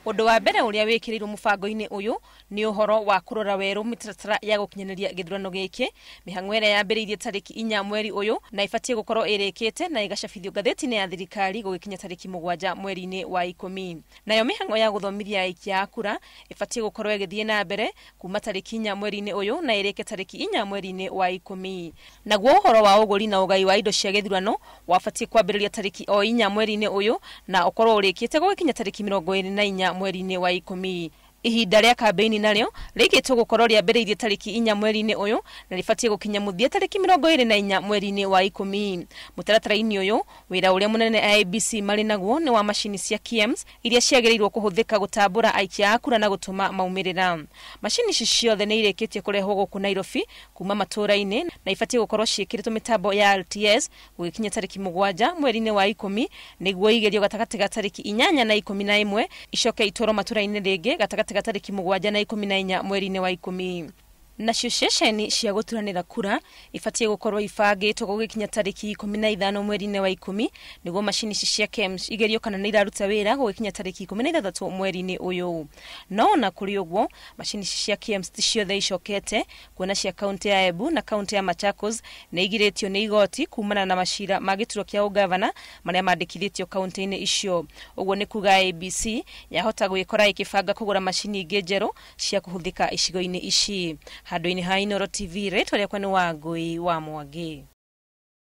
Undu wa mbere uria wikirirwo mubango-ini uyu ni uhoro wa kurora weru mitaratara ya gukinyaniria githurano giki. Mihang'o ĩrĩa yambĩrĩirie tariki 4 mweri uyu na ibatie gukorwo irĩkĩte na igacabithio ngathĩti-inĩ ya thirikari gũgĩkinya tariki 7 mweri-inĩ wa 10. Nayo mihang'o ya guthomithia aikia a kura ibatie gukorwo igĩthiĩ na mbere kuma tariki 4 mweri-inĩ uyu na ĩrĩke tariki 4 mweri-inĩ wa 10. Naguo uhoro wa ũgũri na ũgai wa indo cia githurano wabatie kwambĩrĩria tariki 4 mweri-inĩ uyu na ũkorwo ũrĩkĩte gũgĩkinya tariki 24 mweri-inĩ wa 10. Ihinda rĩa kambeini narĩo rĩgĩtwo gũkorwo rĩambĩrĩirie tariki 4 mweri-inĩ ũyũ na rĩbatie gũkinya mũthia tariki 24 mweri-inĩ wa 10. Mũtaratara-inĩ ũyũ wĩra ũrĩa mũnene IEBC marĩ naguo nĩ wa macini cia KIEMS iria ciagĩrĩirwo kũhũthĩka gũtambũra aikia a kura na gũtũma maumĩrĩra. Macini ici ciothe nĩ irĩkĩtie kũrehwo gũkũ Nairobi kuma matũũra-inĩ na ibatie gũkorwo ciĩkĩrĩtwo mĩtambo ya LTS gũgĩkinya tariki 7 mweri-inĩ wa 10 nĩguo igerio gatagatĩ ga tariki 8 na 11 icoke itwarwo matũũra-inĩ rĩngĩ gatagatĩ tariki 7 na 14 mweri-inĩ wa 10. Nacio ceceni cia gũturanĩra kura ibatie gũkorwo ibangĩtwo gũgĩkinya tariki 15 mweri-inĩ wa 10 nĩguo macini cia KIEMS igerio kana nĩ iraruta wĩra gũgĩkinya tariki 16 mweri-inĩ ũyũ. No na kũrĩ ũguo macini cia KIEMS ti ciothe icokete kuona cia kaunti ya Embu na kaunti ya Machakos nĩ igirĩtio nĩ igoti kumana na macira ma gĩturwa kĩa ũgavana marĩa mandĩkithĩtio kaunti-inĩ icio. Ũguo nĩ kuga IEBC yahota gwĩkora ikĩbanga kũgũra macini ingĩ njerũ cia kũhũthĩka icigo-inĩ ici. Handũ-inĩ ha Inooro TV, rĩtwa rĩakwa nĩ Wangũi wa Mwangi.